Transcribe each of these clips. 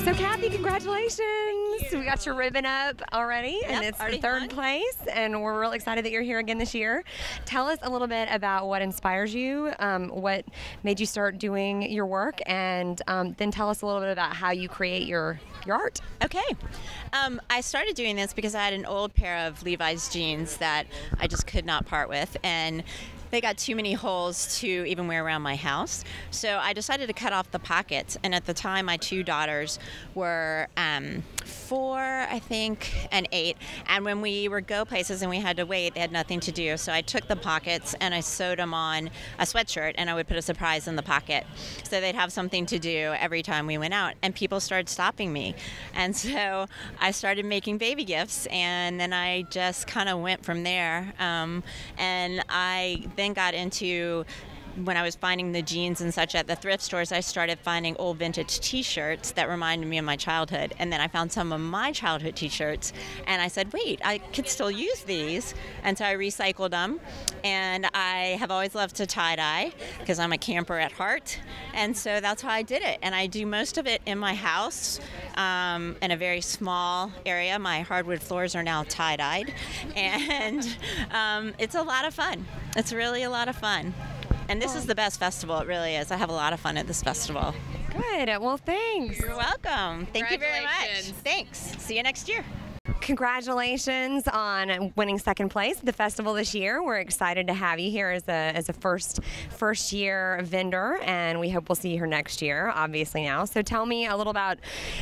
So, Kathy, congratulations. We got your ribbon up already, and it's the third place, and we're real excited that you're here again this year. Tell us a little bit about what inspires you, what made you start doing your work, and then tell us a little bit about how you create your art. Okay. I started doing this because I had an old pair of Levi's jeans that I just could not part with, and they got too many holes to even wear around my house. So I decided to cut off the pockets. And at the time, my two daughters were 4, I think, and 8. And when we would go places and we had to wait, they had nothing to do. So I took the pockets and I sewed them on a sweatshirt, and I would put a surprise in the pocket. So they'd have something to do every time we went out. And people started stopping me. And so I started making baby gifts, and then I just kind of went from there. And I then got into, when I was finding the jeans and such at the thrift stores, I started finding old vintage t-shirts that reminded me of my childhood. And then I found some of my childhood t-shirts, and I said, wait, I could still use these. And so I recycled them. And I have always loved to tie-dye because I'm a camper at heart. And so that's how I did it. And I do most of it in my house in a very small area. My hardwood floors are now tie-dyed. And it's a lot of fun. It's really a lot of fun. And this is the best festival, it really is. I have a lot of fun at this festival. Good. Well, thanks. You're welcome. Thank you very much. Thanks. See you next year. Congratulations on winning second place at the festival this year. We're excited to have you here as a first year vendor, and we hope we'll see you here next year, obviously now. So tell me a little about,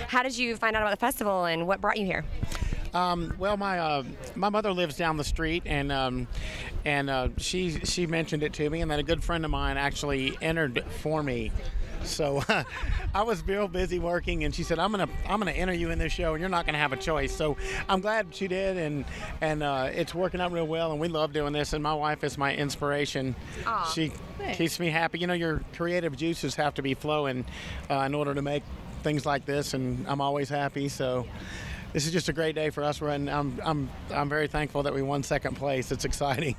how did you find out about the festival and what brought you here? Well, my mother lives down the street, and she mentioned it to me, and then a good friend of mine actually entered for me. So I was real busy working, and she said, "I'm gonna enter you in this show, and you're not gonna have a choice." So I'm glad she did, and it's working out real well, and we love doing this. And my wife is my inspiration. Aww, she keeps me happy. You know, your creative juices have to be flowing in order to make things like this, and I'm always happy. So this is just a great day for us, and I'm very thankful that we won second place. It's exciting.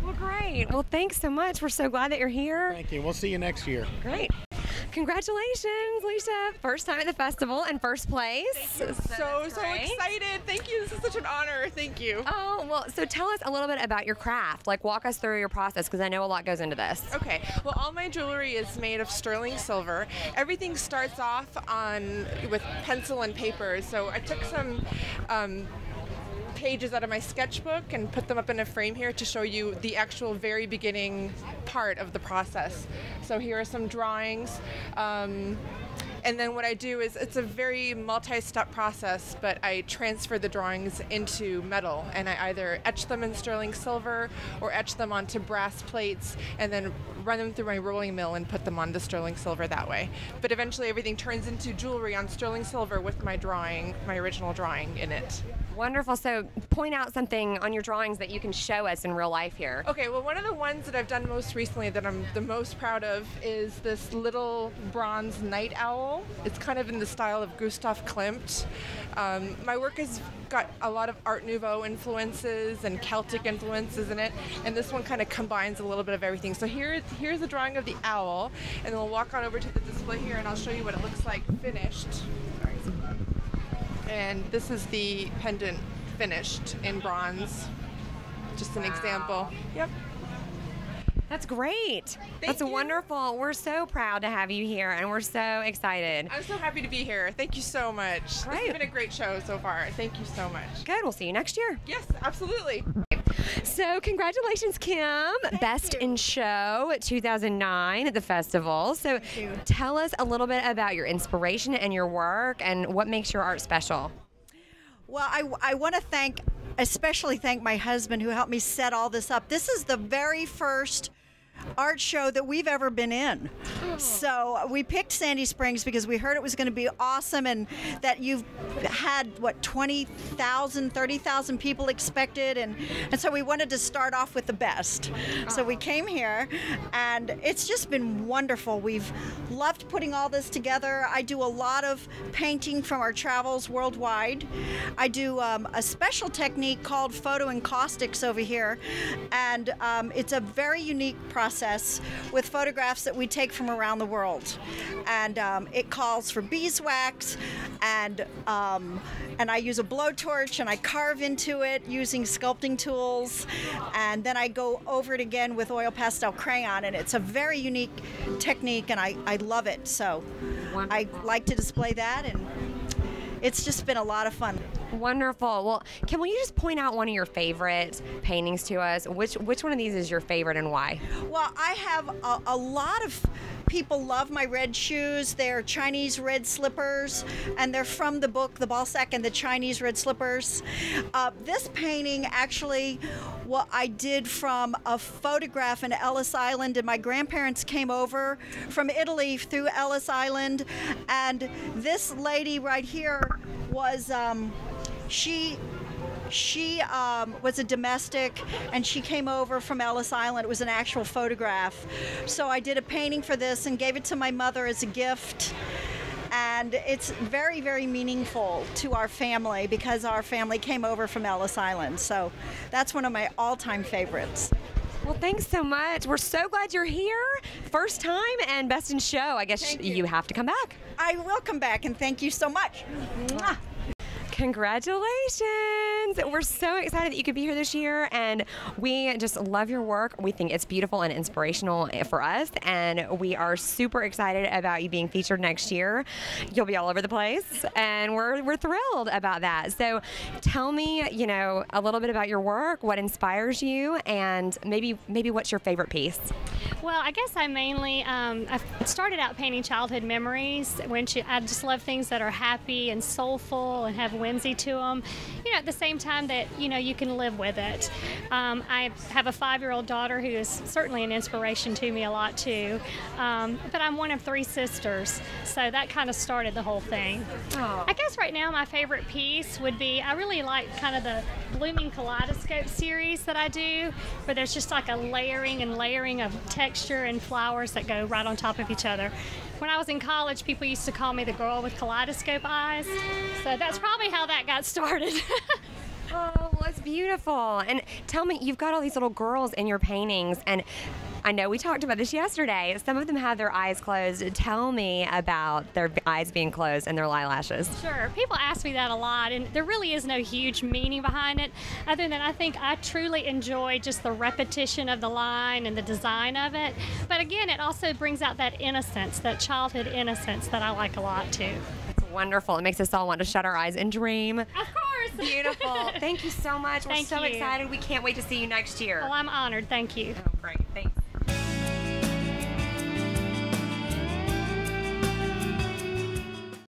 Well, great. Well, thanks so much. We're so glad that you're here. Thank you. We'll see you next year. Great. Congratulations, Leisha. First time at the festival and first place. Thank you. So excited. Thank you. This is such an honor. Thank you. Oh, well, so tell us a little bit about your craft. Like, walk us through your process, because I know a lot goes into this. Okay. Well, all my jewelry is made of sterling silver. Everything starts off with pencil and paper. So I took some pages out of my sketchbook and put them up in a frame here to show you the actual very beginning part of the process. So here are some drawings. And then what I do is, it's a very multi-step process, but I transfer the drawings into metal, and I either etch them in sterling silver or etch them onto brass plates and then run them through my rolling mill and put them on the sterling silver that way. But eventually everything turns into jewelry on sterling silver with my original drawing in it. Wonderful. So point out something on your drawings that you can show us in real life here. Okay, well, one of the ones that I've done most recently that I'm the most proud of is this little bronze night owl. It's kind of in the style of Gustav Klimt. My work has got a lot of Art Nouveau influences and Celtic influences in it, and this one kind of combines a little bit of everything. So here's a drawing of the owl, and then we'll walk on over to the display here, and I'll show you what it looks like finished. Sorry. And this is the pendant finished in bronze. Just an example. Yep. That's great. Thank you. Wonderful. We're so proud to have you here, and we're so excited. I'm so happy to be here. Thank you so much. Right. It's been a great show so far. Thank you so much. Good. We'll see you next year. Yes, absolutely. So congratulations, Kim. Best in Show 2009 at the festival. So tell us a little bit about your inspiration and your work and what makes your art special. Well, I want to especially thank my husband who helped me set all this up. This is the very first art show that we've ever been in. So we picked Sandy Springs because we heard it was going to be awesome, and that you've had, 20,000, 30,000 people expected, and so we wanted to start off with the best. So we came here, and it's just been wonderful. We've loved putting all this together. I do a lot of painting from our travels worldwide. I do a special technique called photo encaustics over here, and it's a very unique process with photographs that we take from from around the world, and it calls for beeswax, and I use a blowtorch and I carve into it using sculpting tools, and then I go over it again with oil pastel crayon, and it's a very unique technique, and I love it. So I like to display that, and it's just been a lot of fun. Wonderful. Well, can you just point out one of your favorite paintings to us? Which one of these is your favorite and why? Well, I have a lot of people love my red shoes. They're Chinese red slippers, and they're from the book The Balzac and the Chinese Red Slippers. This painting actually, I did from a photograph in Ellis Island, and my grandparents came over from Italy through Ellis Island, and this lady right here was she was a domestic, and she came over from Ellis Island. It was an actual photograph. So I did a painting for this and gave it to my mother as a gift. And it's very, very meaningful to our family because our family came over from Ellis Island. So that's one of my all-time favorites. Well, thanks so much. We're so glad you're here. First time and best in show. I guess you have to come back. I will come back, and thank you so much. Mwah. Congratulations. We're so excited that you could be here this year, and we just love your work. We think it's beautiful and inspirational for us, and we are super excited about you being featured next year. You'll be all over the place, and we're thrilled about that. So tell me, a little bit about your work, what inspires you, and maybe what's your favorite piece? Well, I guess I mainly, I started out painting childhood memories. I just love things that are happy and soulful and have whimsy to them, at the same time that, you can live with it. I have a 5-year-old daughter who is certainly an inspiration to me a lot too, but I'm one of 3 sisters, so that kind of started the whole thing. Oh. I guess right now my favorite piece would be, I really like kind of the Blooming Kaleidoscope series that I do, where there's just like a layering and layering of texture and flowers that go right on top of each other. When I was in college, people used to call me the girl with kaleidoscope eyes, so that's probably how that got started. Oh, well, it's beautiful. And tell me, you've got all these little girls in your paintings, and I know we talked about this yesterday. Some of them have their eyes closed. Tell me about their eyes being closed and their eyelashes. Sure. People ask me that a lot, and there really is no huge meaning behind it, other than I think I truly enjoy just the repetition of the line and the design of it. But again, it also brings out that innocence, that childhood innocence that I like a lot too. It's wonderful. It makes us all want to shut our eyes and dream. Of course. Beautiful. Thank you so much. We're so you. excited. We can't wait to see you next year. Well, I'm honored. Thank you. Oh, great.